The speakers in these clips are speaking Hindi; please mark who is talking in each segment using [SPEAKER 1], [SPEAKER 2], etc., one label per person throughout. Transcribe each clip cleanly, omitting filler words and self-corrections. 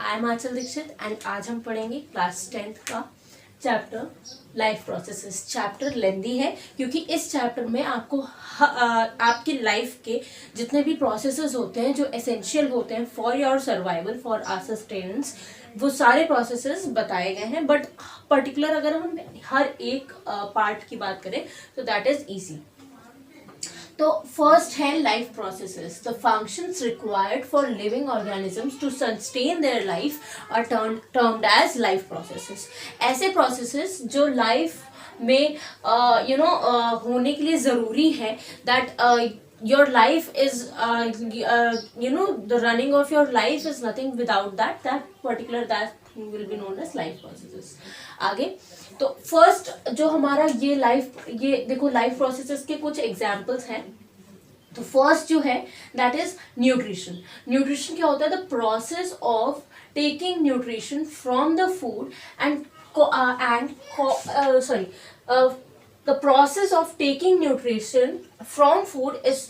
[SPEAKER 1] I am Aanchal Dikshit and आज हम पढ़ेंगे क्लास 10th का chapter life processes. Chapter lengthy है क्योंकि इस चैप्टर में आपको आपकी लाइफ के जितने भी प्रोसेसेस होते हैं जो एसेंशियल होते हैं for your survival, for our sustenance, वो सारे प्रोसेसेस बताए गए हैं। बट पर्टिकुलर अगर हम हर एक पार्ट की बात करें तो दैट इज ईजी। तो फर्स्ट है life processes. The functions required for living organisms to sustain their life are termed as life processes. ऐसे प्रोसेसेस जो लाइफ में होने के लिए ज़रूरी है, that your life is the running of your life is nothing without that particular that will be known as life processes। आगे तो फर्स्ट जो हमारा ये देखो लाइफ प्रोसेसेस के कुछ एग्जांपल्स हैं। तो फर्स्ट जो है दैट इज न्यूट्रिशन। न्यूट्रिशन क्या होता है? The process of taking nutrition from the food the process of taking nutrition from food is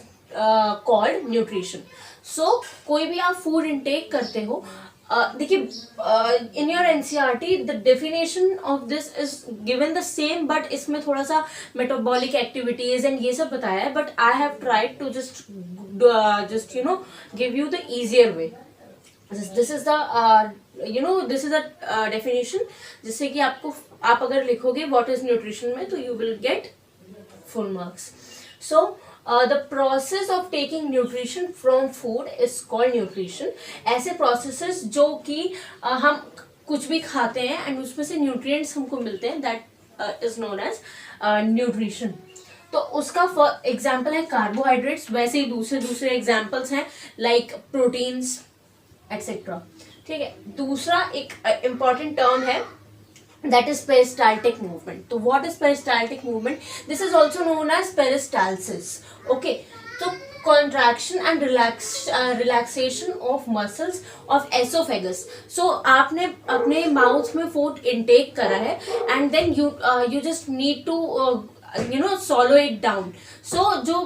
[SPEAKER 1] called nutrition। So कोई भी आप फूड इनटेक करते हो, देखिए in your NCERT the definition of this is given the same, but इसमें थोड़ा सा मेटाबॉलिक एक्टिविटीज एंड ये सब बताया है। But I have tried to just give you the easier way। This is the definition जिससे कि आप अगर लिखोगे व्हाट इज न्यूट्रिशन में तो you will get full marks. So the process of taking nutrition from food is called nutrition. ऐसे प्रोसेसेस जो कि हम कुछ भी खाते हैं एंड उसमें से न्यूट्रिएंट्स हमको मिलते हैं, that is known as nutrition. तो उसका एग्जाम्पल है कार्बोहाइड्रेट्स। वैसे ही दूसरे एग्जाम्पल्स हैं लाइक प्रोटीन्स एक्सेट्रा। ठीक है, दूसरा एक इम्पॉर्टेंट टर्म है that is peristaltic movement। तो what is peristaltic movement? This is also known as peristalsis। okay, तो contraction and relaxation of muscles of esophagus। so आपने अपने माउथ में फूड इनटेक करा है and then you just need to swallow it down। so जो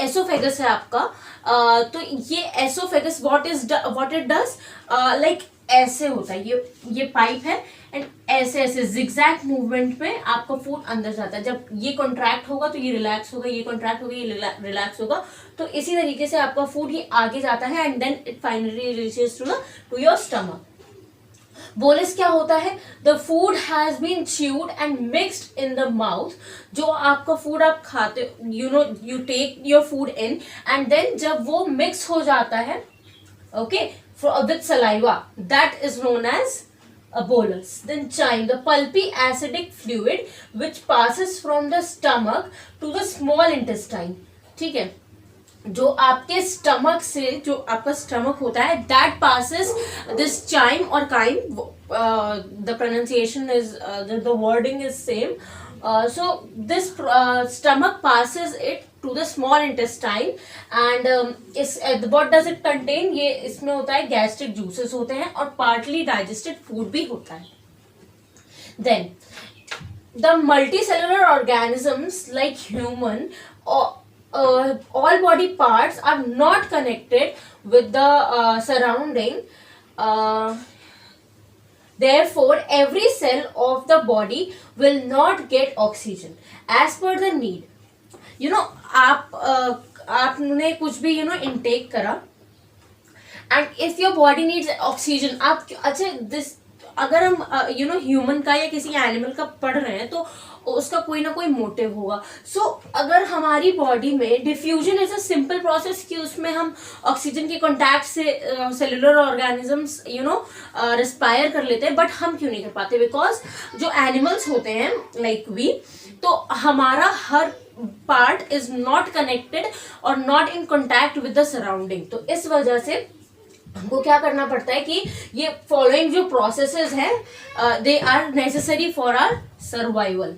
[SPEAKER 1] esophagus है आपका, तो ये esophagus what it does, like ऐसे होता है, ये पाइप है एंड ऐसे जिगजैग मूवमेंट में आपका फूड अंदर जाता है। जब ये कॉन्ट्रैक्ट होगा तो ये रिलैक्स होगा, ये कॉन्ट्रैक्ट होगा ये रिलैक्स होगा। तो इसी तरीके से आपका फूड ये आगे जाता है and then it finally reaches to your stomach. Bolus क्या होता है? The food has been chewed and mixed in the mouth. जो आपका फूड आप खाते you take your food in and then जब वो मिक्स हो जाता है okay with saliva, that is known as a bolus। then chyme, the pulpy acidic fluid which passes from the stomach to the small intestine। ठीक है, जो आपके स्टमक से जो आपका स्टमक होता है that passes this chyme or chyme, the pronunciation is the wording is same। so this stomach passes it to the small intestine and what does it contain? ये इसमें होता है gastric juices होते हैं और partly digested food भी होता है। then the multicellular organisms like human all body parts are not connected with the surrounding, therefore every cell of the body will not get oxygen as per the need। आपने कुछ भी इनटेक करा and if your body needs oxygen, आप दिस अगर हम ह्यूमन का या किसी एनिमल का पढ़ रहे हैं तो उसका कोई ना कोई मोटिव होगा। सो अगर हमारी बॉडी में diffusion is a simple process कि उसमें हम ऑक्सीजन के कॉन्टैक्ट से सेलुलर ऑर्गेनिजम्स रिस्पायर कर लेते हैं, बट हम क्यों नहीं कर पाते? बिकॉज जो एनिमल्स होते हैं लाइक वी, तो हमारा हर पार्ट इज नॉट कनेक्टेड और not in contact with the surrounding. तो इस वजह से हमको क्या करना पड़ता है कि ये फॉलोइंग जो प्रोसेसेस हैं they are necessary for our survival.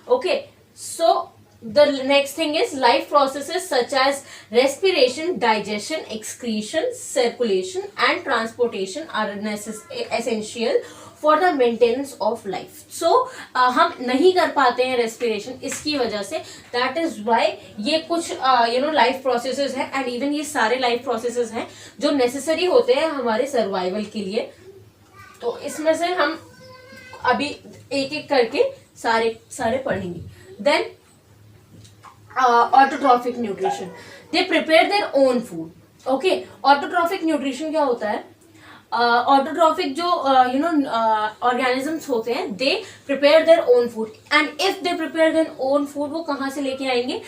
[SPEAKER 1] Okay, so the next thing is life processes such as respiration, digestion, excretion, circulation and transportation are essential for the maintenance of life। so हम नहीं कर पाते हैं respiration इसकी वजह से, that is why ये कुछ life processes हैं and even ये सारे life processes हैं जो necessary होते हैं हमारे survival के लिए। तो इसमें से हम अभी एक एक करके सारे पढ़ेंगे. Then autotrophic nutrition, they prepare their own food. Okay, autotrophic nutrition क्या होता है? ऑटोट्रॉफिक जो ऑर्गेनिजम्स होते हैं, they prepare their own food, and if they prepare their own food, वो कहाँ से लेके आएंगे?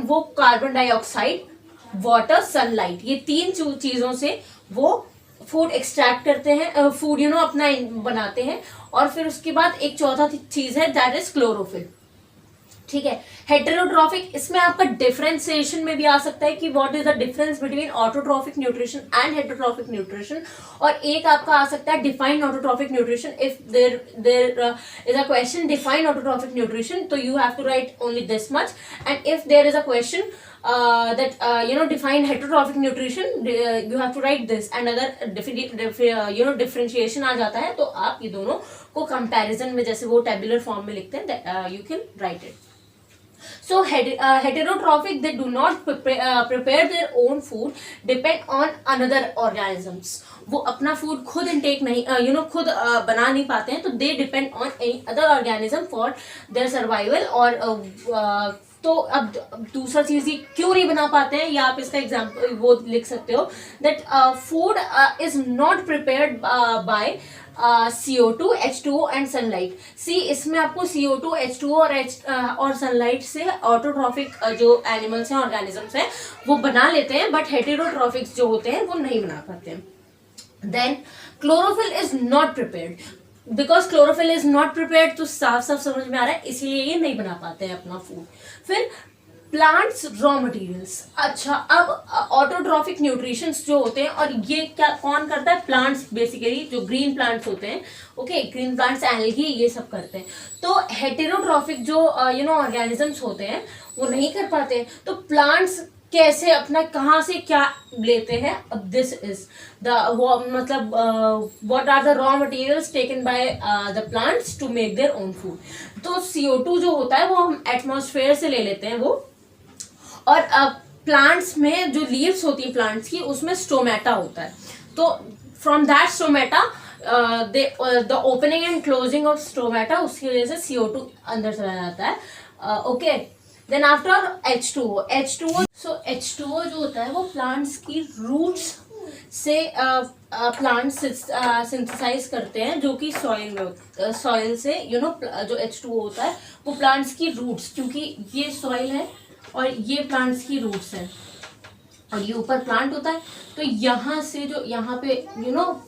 [SPEAKER 1] वो कार्बन डाइऑक्साइड, वाटर, सनलाइट, ये 3 चीजों से वो फूड एक्सट्रैक्ट करते हैं, फूड अपना बनाते हैं. और फिर उसके बाद एक चौथा चीज है, दैट इज क्लोरोफिल. ठीक है. हेटेरोट्रॉफिक, इसमें आपका डिफरेंशिएशन में भी आ सकता है कि what is the difference between autotrophic nutrition and heterotrophic nutrition. और एक आपका आ सकता है define autotrophic nutrition. If there is a question define autotrophic nutrition, तो you have to write only this much. And if there is a question that define heterotrophic nutrition, you have to write this. and अगर differentiation आ जाता है, तो आप ये दोनों को comparison में, जैसे वो tabular form में लिखते हैं, you can write it. So heterotrophic, they do not prepare their own food, depend on another organisms. वो अपना फूड खुद इनटेक नहीं खुद बना नहीं पाते हैं, तो they depend on any other organism for their survival. और तो अब दूसरा चीज, ये क्यों नहीं बना पाते हैं, या आप इसका एग्जाम्पल वो लिख सकते हो, that food is not prepared by CO2, H2O and sunlight. See, इसमें आपको CO2, H2O और सनलाइट से ऑटोट्रॉफिक जो एनिमल्स हैं, ऑर्गेनिजम्स हैं, वो बना लेते हैं, बट हेटेरोट्रॉफिक्स जो होते हैं वो नहीं बना पाते हैं. Then chlorophyll is not prepared. Because chlorophyll is not prepared, तो साफ साफ समझ में आ रहा है, इसीलिए ये नहीं बना पाते हैं अपना फूड. फिर प्लांट्स रॉ मटेरियल्स. अच्छा, अब ऑटोट्रॉफिक न्यूट्रिशंस जो होते हैं, और ये क्या कौन करता है? प्लांट्स, बेसिकली जो ग्रीन प्लांट्स होते हैं. ओके, ग्रीन प्लांट्स, एल्गी, ये सब करते हैं. तो हेटेरोट्रॉफिक जो ऑर्गेनिजम्स होते हैं, वो नहीं कर पाते हैं. तो प्लांट्स कैसे अपना, कहाँ से क्या लेते हैं? दिस इज द मतलब what are the raw materials taken by the plants to make their own food. तो CO2 जो होता है वो हम एटमॉस्फेयर से ले लेते हैं वो. और प्लांट्स में जो लीव्स होती है प्लांट्स की, उसमें स्टोमेटा होता है. तो from that stomata, the opening and closing of stomata, उसकी वजह से CO2 अंदर चला जाता है. Okay, then after H2O. सो H2O जो होता है वो प्लांट्स की रूट्स से प्लांट्स सिंथेसाइज करते हैं, जो कि सॉइल में, सॉइल से जो H2O होता है वो प्लांट्स की रूट्स, क्योंकि ये सॉइल है और ये प्लांट्स की रूट्स है, और ये ऊपर प्लांट होता है, तो यहाँ से जो यहाँ पे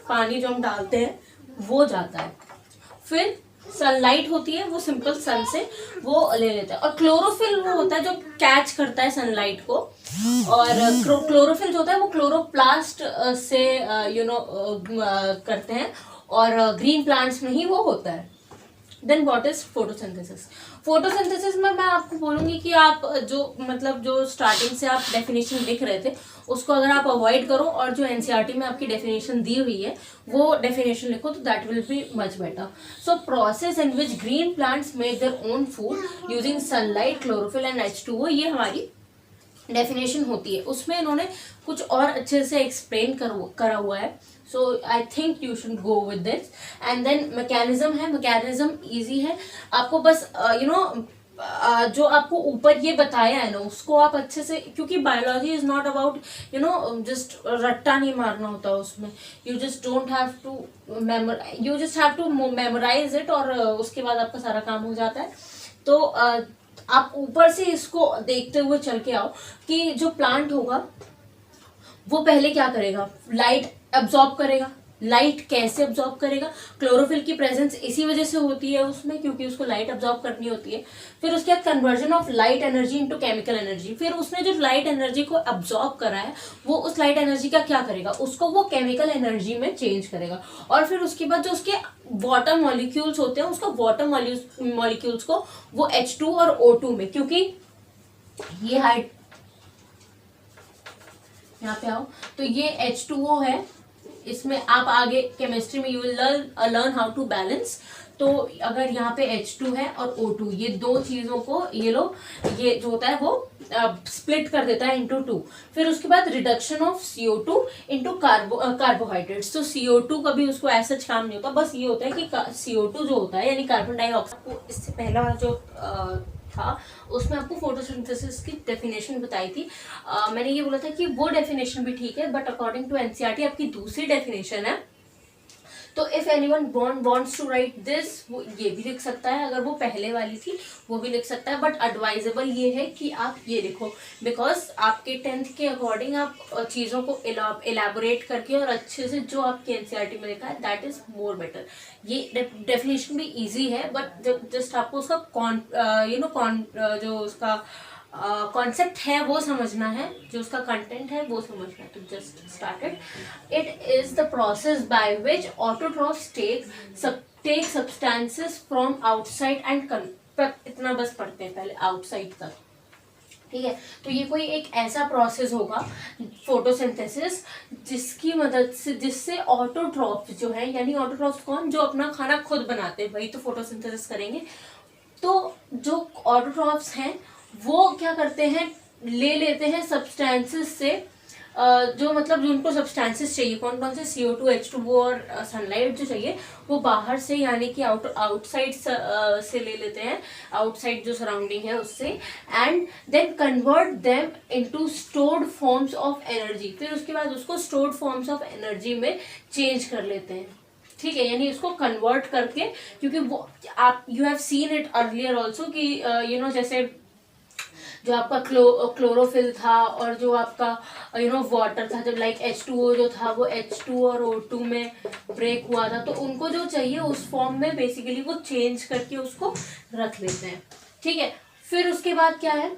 [SPEAKER 1] पानी जो हम डालते हैं वो जाता है. फिर सनलाइट होती है, वो सिंपल सन से वो ले लेता है. और क्लोरोफिल वो होता है जो कैच करता है सनलाइट को. और क्लोरोफिल जो होता है वो क्लोरोप्लास्ट से करते हैं, और ग्रीन प्लांट्स में ही वो होता है. Then what is photosynthesis? Photosynthesis में मैं आपको बोलूंगी कि आप जो स्टार्टिंग से आप डेफिनेशन लिख रहे थे, उसको अगर आप अवॉइड करो, और जो NCERT में आपकी डेफिनेशन दी हुई है वो डेफिनेशन लिखो, तो that will be much better. So process in which green plants make their own food using sunlight, chlorophyll and H2O, ये हमारी डेफिनेशन होती है. उसमें इन्होंने कुछ और अच्छे से एक्सप्लेन करा हुआ है. So I think you should go with this. And then mechanism है. मैकेनिज्म इजी है, आपको बस जो आपको ऊपर ये बताया है ना, उसको आप अच्छे से, क्योंकि biology is not about just रट्टा नहीं मारना होता उसमें. You just don't have to you just have to memorise it, और उसके बाद आपका सारा काम हो जाता है. तो आप ऊपर से इसको देखते हुए चल के आओ कि जो प्लांट होगा वो पहले क्या करेगा? लाइट अब्सॉर्ब करेगा. लाइट कैसे अब्सॉर्ब करेगा? क्लोरोफिल की प्रेजेंस इसी वजह से होती है उसमें, क्योंकि उसको लाइट अब्सॉर्ब करनी होती है. फिर उसके बाद conversion of light energy into chemical energy. फिर उसने जो लाइट एनर्जी को अब्सॉर्ब करा है, वो उस लाइट एनर्जी का क्या करेगा? उसको वो केमिकल एनर्जी में चेंज करेगा. और फिर उसके बाद जो उसके वाटर मॉलिक्यूल्स होते हैं, उसको वाटर मॉलिक्यूल्स को वो H2 और O2 में, क्योंकि ये हाइट, यहाँ पे आओ, तो ये H2O है, इसमें आप आगे केमिस्ट्री में you will learn how to balance. तो अगर यहाँ पे H2 है और O2, ये दो चीज़ों को ये जो होता है वो स्प्लिट कर देता है इंटू 2। फिर उसके बाद reduction of CO2 into carbohydrates. तो CO2 कभी उसको ऐसा काम नहीं होता, बस ये होता है कि CO2 जो होता है यानी कार्बन डाइऑक्साइड को, इससे पहला जो था उसमें आपको फोटोसिंथेसिस की डेफिनेशन बताई थी। मैंने ये बोला था कि वो डेफिनेशन भी ठीक है, बट अकॉर्डिंग टू एनसीईआरटी आपकी दूसरी डेफिनेशन है। तो if anyone wants to write this, वो ये भी लिख सकता है, अगर वो पहले वाली थी वो भी लिख सकता है, बट एडवाइजेबल ये है कि आप ये लिखो, बिकॉज आपके 10th के अकॉर्डिंग आप चीज़ों को एलैबोरेट करके और अच्छे से जो आपके एनसीईआरटी में लिखा है दैट इज मोर बेटर। ये डेफिनेशन भी इजी है, बट जस्ट आपको उसका जो उसका कॉन्सेप्ट है वो समझना है, जो उसका कंटेंट है वो समझना है। तो just started, it is the process by which autotrophs take substances from outside and इतना बस पढ़ते हैं पहले आउटसाइड तक, ठीक है। तो ये कोई एक ऐसा प्रोसेस होगा फोटोसिंथेसिस जिसकी मदद से, जिससे ऑटोट्रॉफ्स जो है, यानी ऑटोट्रॉफ्स कौन, जो अपना खाना खुद बनाते हैं, वही तो फोटोसिंथेसिस करेंगे। तो जो ऑटोट्रॉफ्स हैं वो क्या करते हैं, ले लेते हैं सब्सटेंसेस से, जो मतलब जो उनको सब्सटेंसेस चाहिए, कौन कौन से, CO2, H2O और सनलाइट जो चाहिए वो बाहर से, यानी कि आउटसाइड से ले लेते हैं, आउटसाइड जो सराउंडिंग है उससे, and then convert them into stored forms of energy. फिर उसके बाद उसको स्टोर्ड फॉर्म्स ऑफ एनर्जी में चेंज कर लेते हैं, ठीक है, यानी इसको कन्वर्ट करके, क्योंकि वो आप you have seen it earlier also कि जैसे जो आपका क्लोरोफिल था और जो आपका वाटर था, जब लाइक H2O जो था वो H2 और O2 में ब्रेक हुआ था, तो उनको जो चाहिए उस फॉर्म में बेसिकली वो चेंज करके उसको रख लेते हैं, ठीक है। फिर उसके बाद क्या है,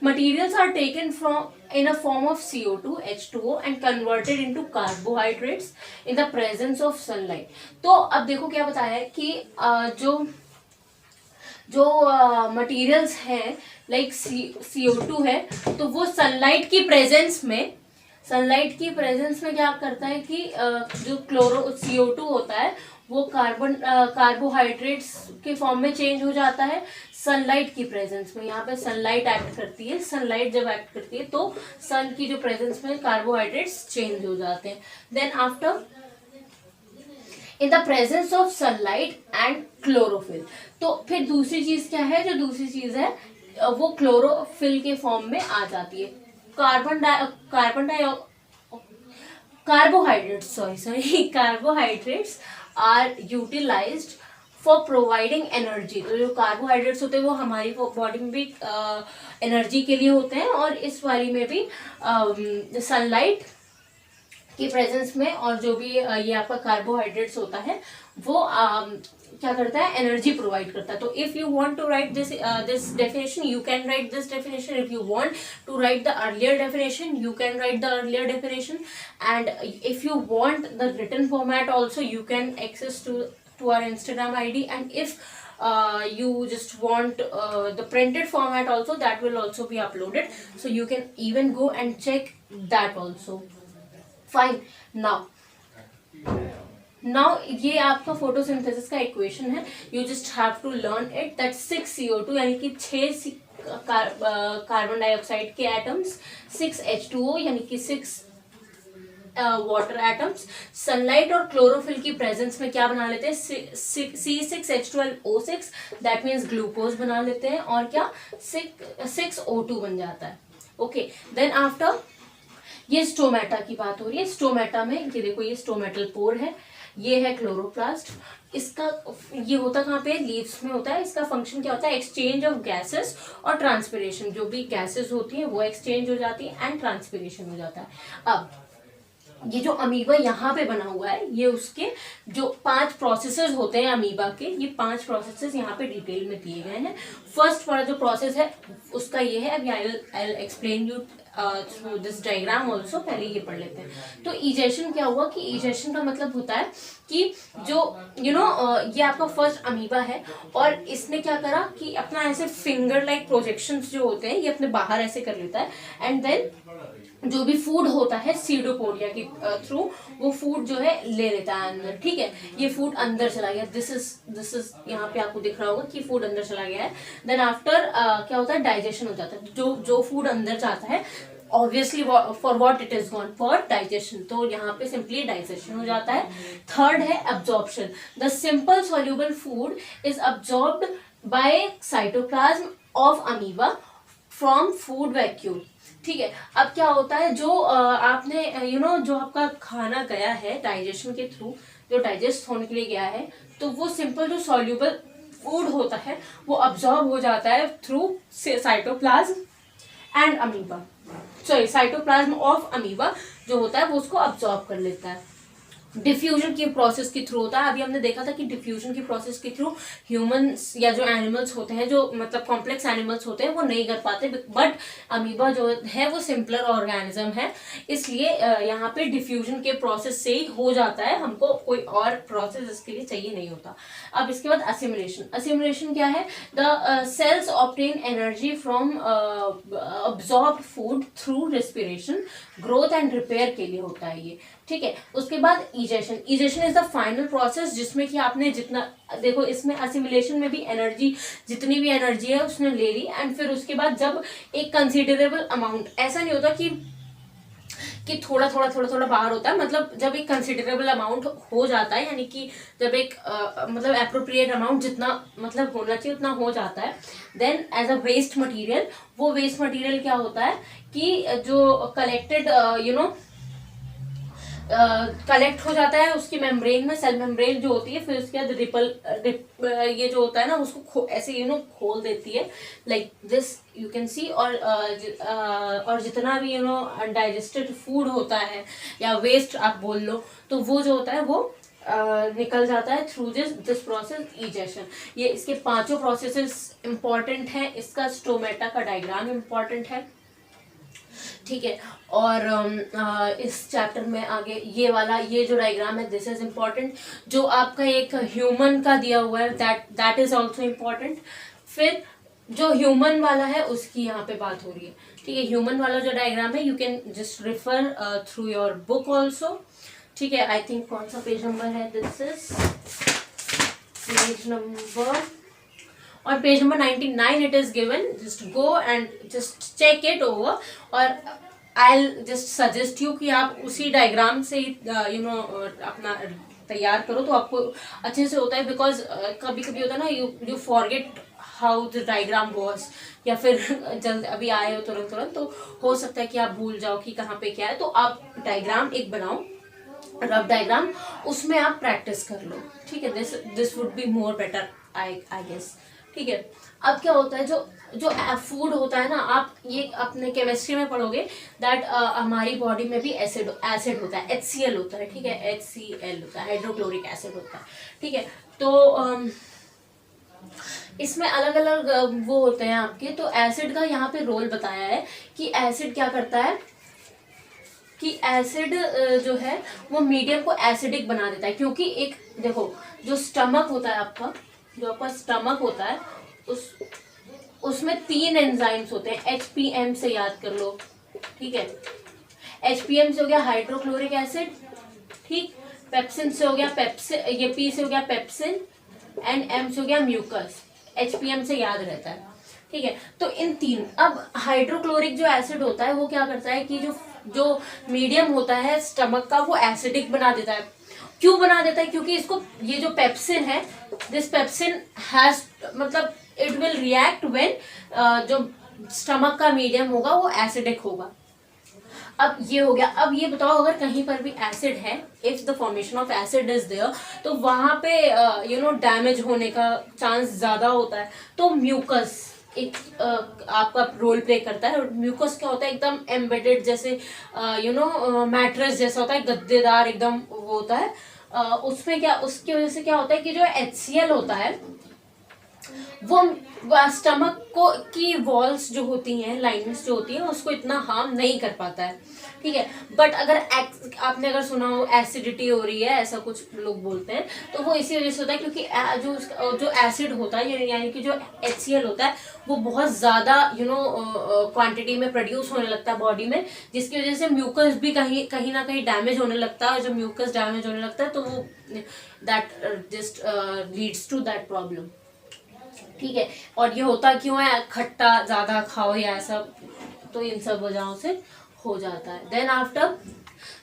[SPEAKER 1] materials are taken from in a form of CO2, H2O and converted into carbohydrates in the presence of sunlight। तो अब देखो क्या बताया है कि जो मटेरियल्स हैं लाइक CO2 है, तो वो सनलाइट की प्रेजेंस में क्या करता है कि जो CO2 होता है वो कार्बोहाइड्रेट्स के फॉर्म में चेंज हो जाता है सनलाइट की प्रेजेंस में। यहाँ पे सनलाइट एक्ट करती है, सनलाइट जब एक्ट करती है तो सन की जो प्रेजेंस में कार्बोहाइड्रेट्स चेंज हो जाते हैं। Then after in the presence of sunlight and chlorophyll, तो फिर दूसरी चीज क्या है, जो दूसरी चीज है वो क्लोरोफिल के फॉर्म में आ जाती है। Carbohydrates are utilised for providing energy. तो जो कार्बोहाइड्रेट्स होते हैं वो हमारी बॉडी में भी एनर्जी के लिए होते हैं, और इस वाली में भी सनलाइट की प्रेजेंस में, और जो भी ये आपका कार्बोहाइड्रेट्स होता है वो क्या करता है, एनर्जी प्रोवाइड करता है। तो if you want to write this definition you can write this definition, if you want to write the earlier definition you can write the earlier definition, and if you want the written format also you can access to our Instagram ID, and if you just want the printed format also, that will also be uploaded, so you can even go and check that also. Fine. Now ये आपका फोटोसिंथेसिस का इक्वेशन है, you just have to learn it, that 6 CO2 यानी कि 6 कार्बन डाइऑक्साइड के एटम्स, 6 H2O यानी कि 6 वाटर एटम्स, सनलाइट और क्लोरोफिल की प्रेजेंस में क्या बना लेते हैं, C6H12O6, दैट मीन्स ग्लूकोज बना लेते हैं, और क्या 6O2 बन जाता है। ओके, देन आफ्टर ये स्टोमेटा की बात हो रही है। स्टोमेटा में ये देखो, ये स्टोमेटल पोर है, ये है क्लोरोप्लास्ट। इसका ये होता कहाँ पे, लीव्स में होता है। इसका फंक्शन क्या होता है, एक्सचेंज ऑफ गैसेस और ट्रांसपिरेशन। जो भी गैसेस होती हैं वो एक्सचेंज हो जाती है एंड ट्रांसपिरेशन हो जाता है। अब ये जो अमीबा यहाँ पे बना हुआ है, ये उसके जो 5 प्रोसेसेस होते हैं अमीबा के, ये 5 प्रोसेसेस यहाँ पे डिटेल में दिए गए हैं। फर्स्ट वाला जो प्रोसेस है उसका ये है, अभी I will explain you through this diagram also, पहले ये पढ़ लेते हैं। तो इजेशन क्या हुआ कि इजेशन का मतलब होता है कि जो ये आपका फर्स्ट अमीबा है और इसने क्या करा कि अपना ऐसे फिंगर लाइक प्रोजेक्शंस जो होते हैं ये अपने बाहर ऐसे कर लेता है, एंड देन जो भी फूड होता है सीडोपोडिया के थ्रू वो फूड जो है ले लेता है अंदर। ठीक है, ये फूड अंदर चला गया, दिस इज यहाँ पे आपको दिख रहा होगा कि फूड अंदर चला गया है। देन आफ्टर क्या होता है, डाइजेशन हो जाता है। जो फूड अंदर जाता है obviously for what it is gone, for digestion, तो यहाँ पे सिंपली डाइजेशन हो जाता है। थर्ड है absorption, the simple soluble food is absorbed by cytoplasm of amoeba from food vacuole. ठीक है, अब क्या होता है, जो आपने जो आपका खाना गया है डाइजेशन के थ्रू, जो डाइजेस्ट होने के लिए गया है, तो वो सिंपल जो सॉल्युबल फूड होता है वो अब्जॉर्ब हो जाता है through cytoplasm and amoeba, sorry cytoplasm of amoeba जो होता है वो उसको अब्जॉर्ब कर लेता है। डिफ्यूजन की प्रोसेस के थ्रू होता है। अभी हमने देखा था कि डिफ्यूजन की प्रोसेस के थ्रू ह्यूमंस या जो एनिमल्स होते हैं, जो मतलब कॉम्प्लेक्स एनिमल्स होते हैं, वो नहीं कर पाते, बट अमीबा जो है वो सिंपलर ऑर्गेनिज्म है, इसलिए यहाँ पे डिफ्यूजन के प्रोसेस से ही हो जाता है, हमको कोई और प्रोसेस इसके लिए चाहिए नहीं होता। अब इसके बाद असिमुलेशन। असिमुलेशन क्या है, the cells obtain energy from absorbed food through respiration, growth and repair के लिए होता है ये। ठीक है, उसके बाद egestion. Egestion is the final process जिसमें कि आपने जितना देखो, इसमें असिमुलेशन में भी एनर्जी, जितनी भी एनर्जी है उसने ले ली, एंड फिर उसके बाद जब एक कंसिडरेबल अमाउंट, ऐसा नहीं होता कि थोड़ा थोड़ा बाहर होता है, मतलब जब एक कंसिडरेबल अमाउंट हो जाता है, यानी कि जब एक मतलब एप्रोप्रिएट अमाउंट जितना मतलब होना चाहिए उतना हो जाता है, then as a waste material, वो वेस्ट मटेरियल क्या होता है कि जो कलेक्टेड कलेक्ट हो जाता है उसकी मेम्ब्रेन में, सेल मेम्ब्रेन जो होती है, फिर उसके बाद ये जो होता है ना उसको ऐसे खोल देती है like this you can see, और जितना भी अनडाइजेस्टेड फूड होता है या वेस्ट आप बोल लो, तो वो जो होता है वो निकल जाता है थ्रू दिस प्रोसेस इजेशन। ये इसके पांचों प्रोसेसेस इंपॉर्टेंट है, इसका स्टोमेटा का डायग्राम इंपॉर्टेंट है। ठीक है, और इस चैप्टर में आगे ये जो डायग्राम है दिस इज इम्पॉर्टेंट, जो आपका एक ह्यूमन का दिया हुआ है दैट इज ऑल्सो इम्पॉर्टेंट। फिर जो ह्यूमन वाला है उसकी यहाँ पे बात हो रही है। ठीक है, ह्यूमन वाला जो डायग्राम है you can just refer through your book also. ठीक है, आई थिंक कौन सा पेज नंबर है, दिस इज पेज नंबर, और page number 99 it is given, just go and just check it over, और आई जस्ट सजेस्ट यू कि आप उसी डायग्राम से ही अपना तैयार करो तो आपको अच्छे से होता है, बिकॉज कभी कभी होता है ना you forget how the diagram was, या फिर जल्द अभी आए हो तुरंत तो हो सकता है कि आप भूल जाओ कि कहाँ पे क्या है, तो आप डायग्राम एक बनाओ, रफ डायग्राम, उसमें आप प्रैक्टिस कर लो। ठीक है, this would be more better I guess. ठीक है, अब क्या होता है, जो फूड होता है ना, आप ये अपने केमिस्ट्री में पढ़ोगे दैट हमारी बॉडी में भी एसिड होता है, HCl होता है। ठीक है, HCl होता है, हाइड्रोक्लोरिक एसिड होता है। ठीक है, तो इसमें अलग अलग वो होते हैं आपके, तो एसिड का यहाँ पे रोल बताया है कि एसिड क्या करता है कि एसिड जो है वो मीडियम को एसिडिक बना देता है, क्योंकि एक देखो जो स्टमक होता है आपका, जो आपका स्टमक होता है उसमें 3 एंजाइम्स होते हैं, HPM से याद कर लो। ठीक है, HPM से हो गया हाइड्रोक्लोरिक एसिड, ठीक, पेप्सिन से हो गया ये P से हो गया पेप्सिन, एंड M से हो गया म्यूकस, HPM से याद रहता है। ठीक है, तो इन 3, अब हाइड्रोक्लोरिक जो एसिड होता है वो क्या करता है कि जो मीडियम होता है स्टमक का वो एसिडिक बना देता है। क्यों बना देता है, क्योंकि इसको ये जो पेप्सिन है, दिस पेप्सिन हैज मतलब इट विल रिएक्ट व्हेन जो स्टमक का मीडियम होगा वो एसिडिक होगा। अब ये हो गया। अब ये बताओ, अगर कहीं पर भी एसिड है, if the formation of acid is there, तो वहां पे डैमेज होने का चांस ज्यादा होता है। तो म्यूकस एक आपका रोल प्ले करता है। म्यूकस क्या होता है, एकदम एम्बेडेड जैसे मैट्रेस जैसा होता है, गद्देदार एकदम वो होता है। उसमें क्या, उसकी वजह से क्या होता है कि जो HCl होता है वो स्टमक को की वॉल्स जो होती हैं, लाइनिंग्स जो होती हैं, उसको इतना हार्म नहीं कर पाता है, ठीक है। बट अगर आपने अगर सुना हो एसिडिटी हो रही है, ऐसा कुछ लोग बोलते हैं, तो वो इसी वजह से होता है क्योंकि जो एसिड होता है, यानी कि जो HCl होता है, वो बहुत ज़्यादा क्वांटिटी में प्रोड्यूस होने लगता है बॉडी में, जिसकी वजह से म्यूकस भी कहीं ना कहीं डैमेज होने लगता है, और जब म्यूकस डैमेज होने लगता है तो वो that just leads to that problem, ठीक है। और ये होता क्यों है, खट्टा ज़्यादा खाओ या ऐसा, तो इन सब वजहों से हो जाता है। देन आफ्टर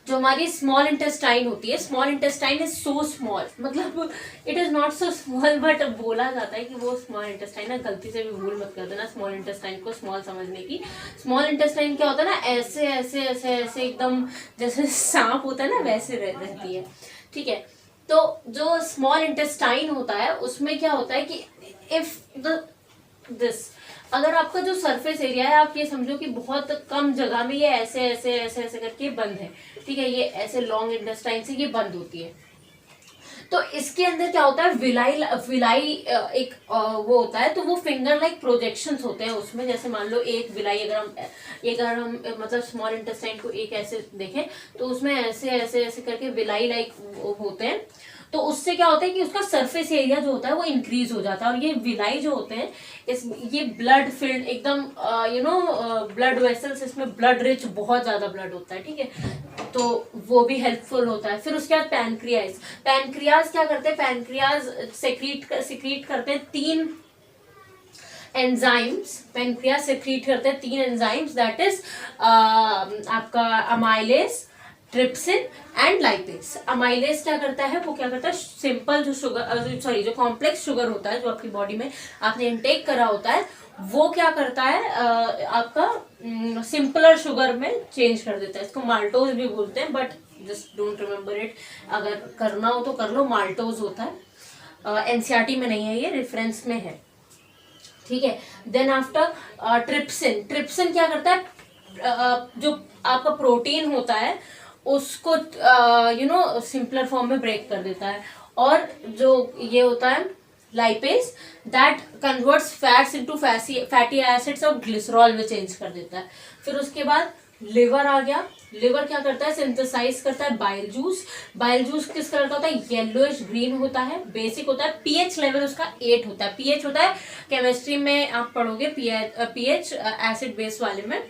[SPEAKER 1] जो हमारी स्मॉल इंटेस्टाइन होती है, small intestine is so small, मतलब it is not so small, but बोला जाता है कि वो स्मॉल इंटेस्टाइन है। गलती से भी भूल मत कर देना स्मॉल इंटेस्टाइन को स्मॉल समझने की। स्मॉल इंटेस्टाइन क्या होता है ना, ऐसे ऐसे ऐसे ऐसे एकदम जैसे सांप होता है ना, वैसे रहती है, ठीक है। तो जो स्मॉल इंटेस्टाइन होता है उसमें क्या होता है कि इफ दिस अगर आपका जो सरफेस एरिया है, आप ये समझो कि बहुत कम जगह में ये ऐसे ऐसे ऐसे ऐसे करके बंद है, ठीक है, ये ऐसे लॉन्ग इंटेस्टाइन से ये बंद होती है। तो इसके अंदर क्या होता है, विलाई एक वो होता है, तो वो फिंगर लाइक प्रोजेक्शंस होते हैं उसमें। जैसे मान लो एक विलाई, अगर हम मतलब स्मॉल इंटेस्टाइन को एक ऐसे देखें, तो उसमें ऐसे ऐसे ऐसे करके विलाई लाइक होते हैं। तो उससे क्या होता है कि उसका सरफेस एरिया जो होता है वो इंक्रीज हो जाता है। और ये विलाई जो होते हैं, ये ब्लड फिल्ड एकदम ब्लड वेसल्स, इसमें ब्लड रिच, बहुत ज्यादा ब्लड होता है, ठीक है, तो वो भी हेल्पफुल होता है। फिर उसके बाद पैनक्रियाज क्या करते हैं, पैनक्रियाज सिक्रीट करते हैं 3 एंजाइम्स। पैनक्रियाज सिक्रीट करते हैं 3 एंजाइम्स, दैट इज आपका amylase, trypsin and lipase. Amylase क्या करता है, वो क्या करता है, सिंपल जो शुगर जो कॉम्प्लेक्स शुगर होता है, जो आपकी बॉडी में आपने इनटेक करा होता है, वो क्या करता है, आपका सिंपलर शुगर में चेंज कर देता है। इसको माल्टोज भी बोलते हैं, but just don't remember it, अगर करना हो तो कर लो, माल्टोज होता है। एनसीईआरटी में नहीं है, ये रेफरेंस में है, ठीक है। देन आफ्टर ट्रिप्सिन क्या करता है, जो आपका प्रोटीन होता है उसको सिंपलर फॉर्म में ब्रेक कर देता है। और जो ये होता है lipase, that converts fats into fatty acids और ग्लिसरॉल में चेंज कर देता है। फिर उसके बाद लिवर आ गया। लिवर क्या करता है, सिंथेसाइज करता है बाइल जूस। बाइल जूस किस कलर का होता है, येलोइश ग्रीन होता है, बेसिक होता है। पीएच लेवल उसका 8 होता है। पीएच होता है, केमिस्ट्री में आप पढ़ोगे पीएच एसिड बेस वाले में,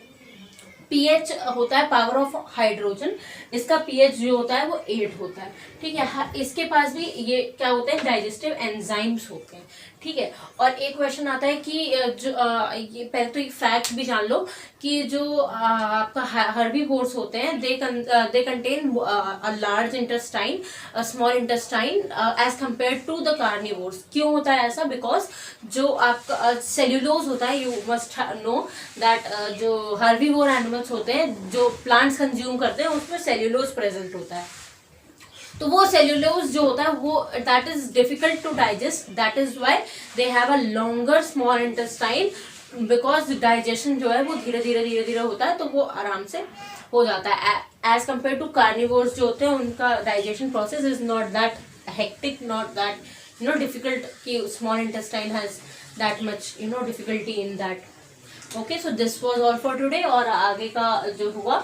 [SPEAKER 1] पीएच होता है पावर ऑफ हाइड्रोजन, इसका पीएच जो होता है वो 8 होता है, ठीक है। इसके पास भी ये क्या होते हैं, डाइजेस्टिव एंजाइम्स होते हैं, ठीक है। और एक क्वेश्चन आता है कि जो ये पहले तो एक फैक्ट भी जान लो कि जो आपका हर्बीवोर्स होते हैं, they contain a large intestine, small intestine as compare to the carnivores. क्यों होता है ऐसा, बिकॉज जो आपका सेल्यूलोज होता है, यू मस्ट नो दैट जो हर्बीवोर एनिमल्स होते हैं, जो प्लांट्स कंज्यूम करते हैं, उसमें सेल्यूलोज प्रेजेंट होता है। तो वो सेल्यूलोज जो होता है वो that is difficult to digest, that is why they have a longer small intestine, because digestion जो है वो धीरे धीरे होता है, तो वो आराम से हो जाता है। एज कम्पेयर टू कार्निवोर्स जो होते हैं, उनका digestion process is not that hectic, not that difficult, कि small intestine has that much difficulty in that. Okay, so this was all for today. और आगे का जो हुआ